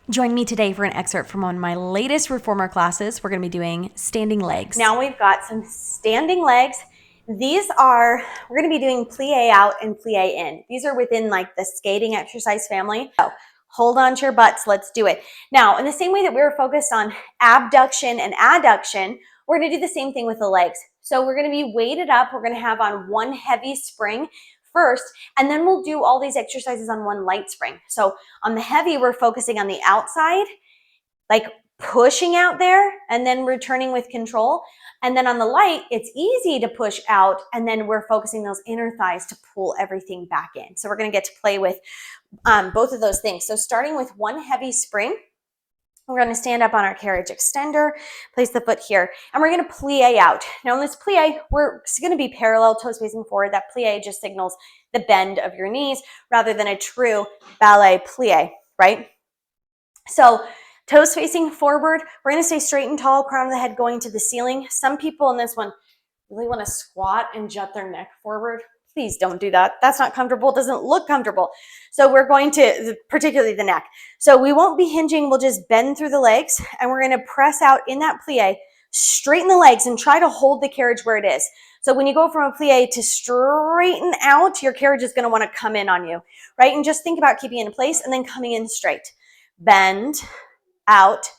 Join me today for an excerpt from one of my latest reformer classes. We're going to be doing standing legs. Now we've got some standing legs. These are, we're going to be doing plie out and plie in. These are within like the skating exercise family. So hold on to your butts. Let's do it. Now, in the same way that we were focused on abduction and adduction, we're going to do the same thing with the legs. So we're going to be weighted up. We're going to have on one heavy spring first, and then we'll do all these exercises on one light spring. So on the heavy, we're focusing on the outside, like pushing out there and then returning with control. And then on the light, it's easy to push out, and then we're focusing those inner thighs to pull everything back in. So we're going to get to play with both of those things. So starting with one heavy spring, we're going to stand up on our carriage extender, place the foot here, and we're going to plie out. Now in this plie, we're going to be parallel, toes facing forward. That plie just signals the bend of your knees rather than a true ballet plie, right? So toes facing forward, we're going to stay straight and tall, crown of the head going to the ceiling. Some people in this one really want to squat and jut their neck forward. Please don't do that. That's not comfortable. It doesn't look comfortable. So we're going to, particularly the neck. So we won't be hinging. We'll just bend through the legs, and we're going to press out in that plie, straighten the legs, and try to hold the carriage where it is. So when you go from a plie to straighten out, your carriage is going to want to come in on you, right? And just think about keeping it in place and then coming in straight. Bend, out,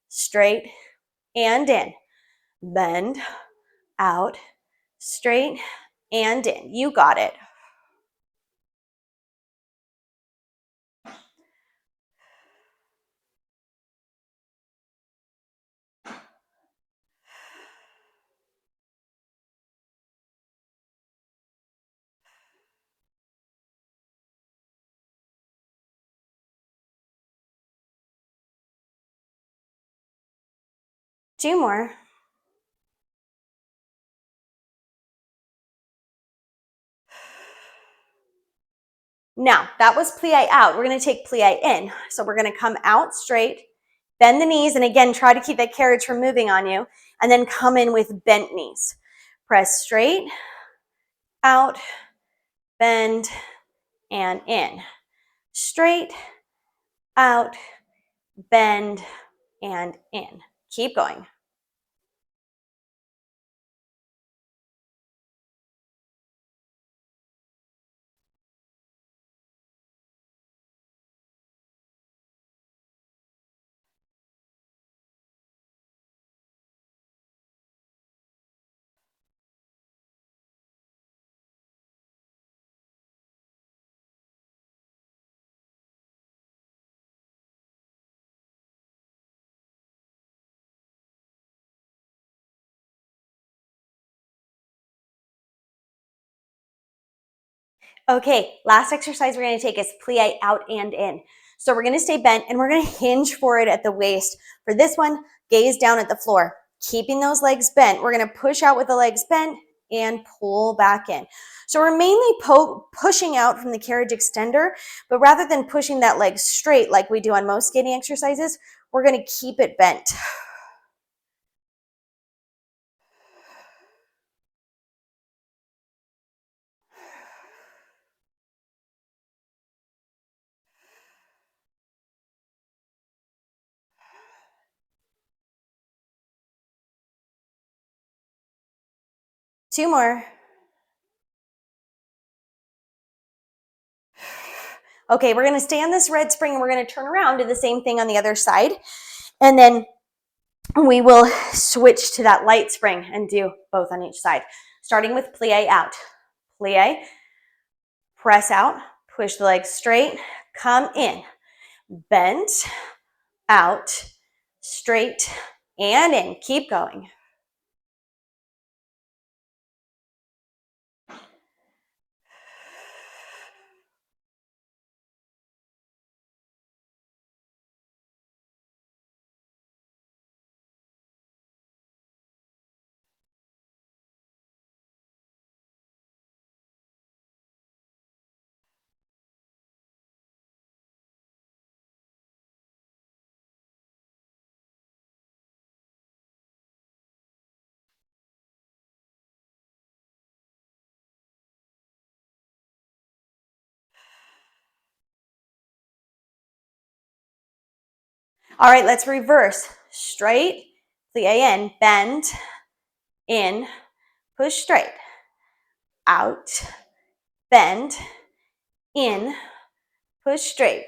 straight, and in. Bend, out, straight, and in. You got it. Two more. Now, that was plie out. We're going to take plie in. So we're going to come out straight, bend the knees, and again, try to keep that carriage from moving on you, and then come in with bent knees. Press straight, out, bend, and in. Straight, out, bend, and in. Keep going. Okay, last exercise we're going to take is plie out and in. So we're going to stay bent, and we're going to hinge forward at the waist. For this one, gaze down at the floor, keeping those legs bent. We're going to push out with the legs bent and pull back in. So we're mainly pushing out from the carriage extender, but rather than pushing that leg straight like we do on most skating exercises, we're going to keep it bent. Two more. Okay, we're going to stay on this red spring, and we're going to turn around, do the same thing on the other side. And then we will switch to that light spring and do both on each side. Starting with plie out. Plie, press out, push the legs straight, come in, bend, out, straight, and in. Keep going. All right, let's reverse. Straight, plie in, bend, in, push straight, out, bend, in, push straight.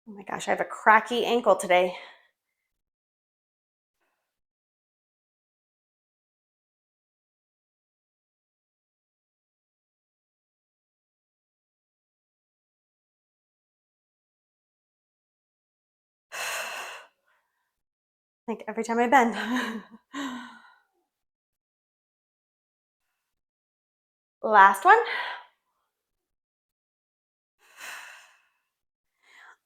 Oh my gosh, I have a cracky ankle today. Like every time I bend. Last one.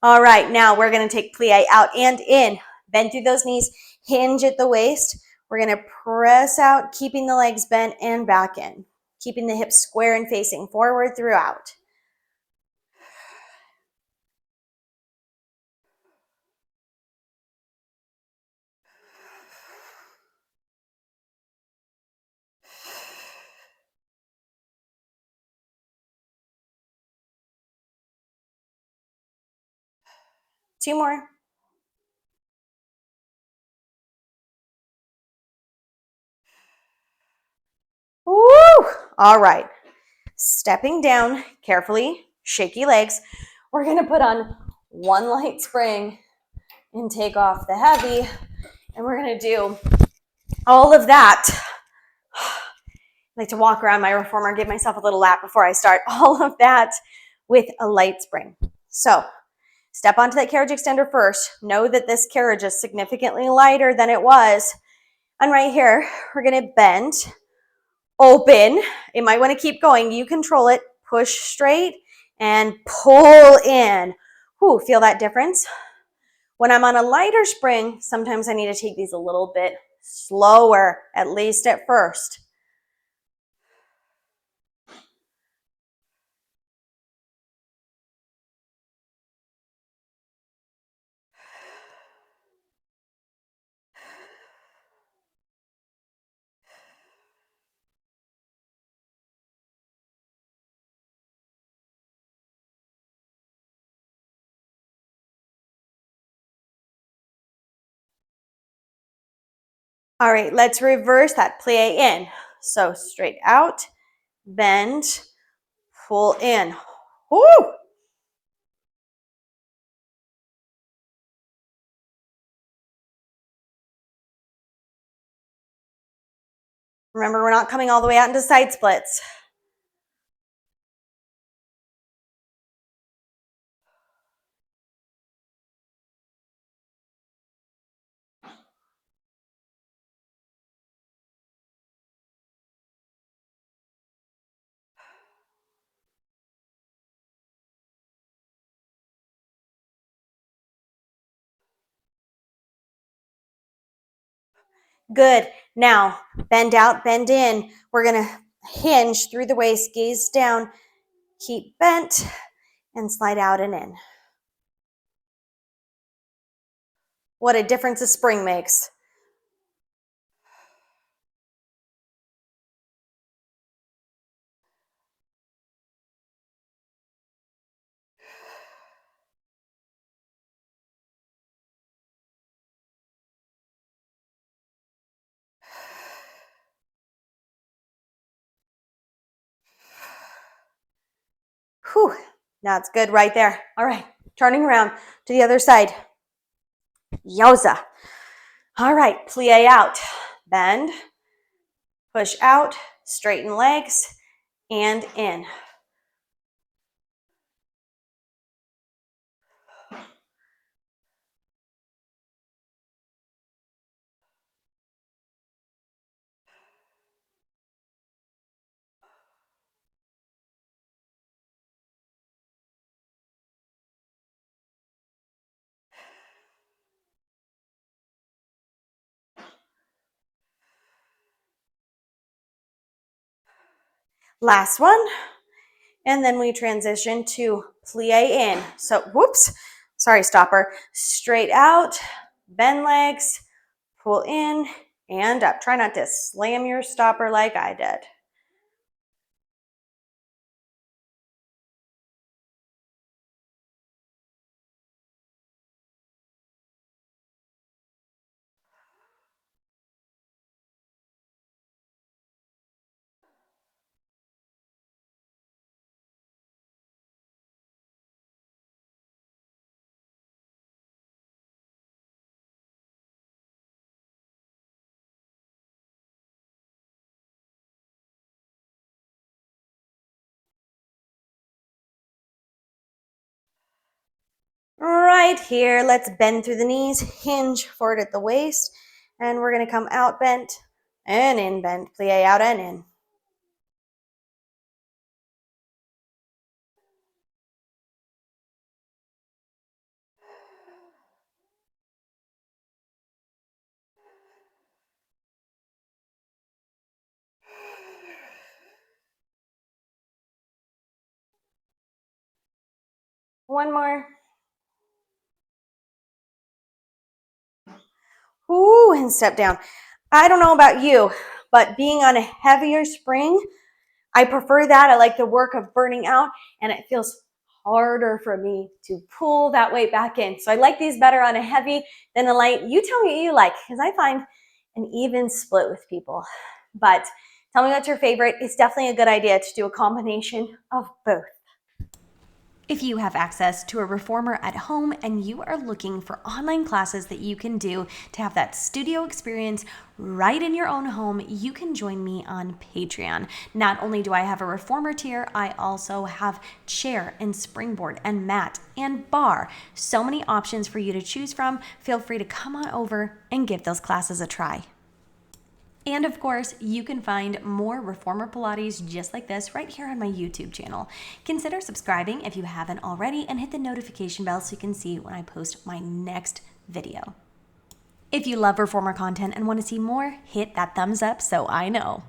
All right, now we're going to take plie out and in. Bend through those knees, hinge at the waist. We're going to press out, keeping the legs bent and back in. Keeping the hips square and facing forward throughout. Two more. Woo! All right. Stepping down carefully, shaky legs. We're going to put on one light spring and take off the heavy. And we're going to do all of that. I like to walk around my reformer, give myself a little lap before I start. All of that with a light spring. So step onto that carriage extender first. Know that this carriage is significantly lighter than it was. And right here, we're going to bend, open. It might want to keep going. You control it. Push straight and pull in. Whew, feel that difference? When I'm on a lighter spring, sometimes I need to take these a little bit slower, at least at first. All right, let's reverse that. Plie in. So straight out, bend, pull in. Woo! Remember, we're not coming all the way out into side splits. Good. Now, bend out, bend in. We're going to hinge through the waist, gaze down, keep bent, and slide out and in. What a difference a spring makes. Whew, that's good right there. All right, turning around to the other side. Yowza. All right, plie out, bend, push out, straighten legs, and in. Last one. And then we transition to plie in. So, whoops, sorry, stopper. Straight out, bend legs, Pull in and up. Try not to slam your stopper like I did. Right here, let's bend through the knees, hinge forward at the waist, and we're going to come out bent and in bend, plie out and in. One more. Ooh, and step down. I don't know about you, but being on a heavier spring, I prefer that. I like the work of burning out, and it feels harder for me to pull that weight back in. So I like these better on a heavy than a light. You tell me what you like, because I find an even split with people. But tell me what's your favorite. It's definitely a good idea to do a combination of both. If you have access to a reformer at home and you are looking for online classes that you can do to have that studio experience right in your own home, you can join me on Patreon. Not only do I have a reformer tier, I also have chair and springboard and mat and bar. So many options for you to choose from. Feel free to come on over and give those classes a try. And of course, you can find more reformer Pilates just like this right here on my YouTube channel. Consider subscribing if you haven't already and hit the notification bell so you can see when I post my next video. If you love reformer content and want to see more, hit that thumbs up so I know.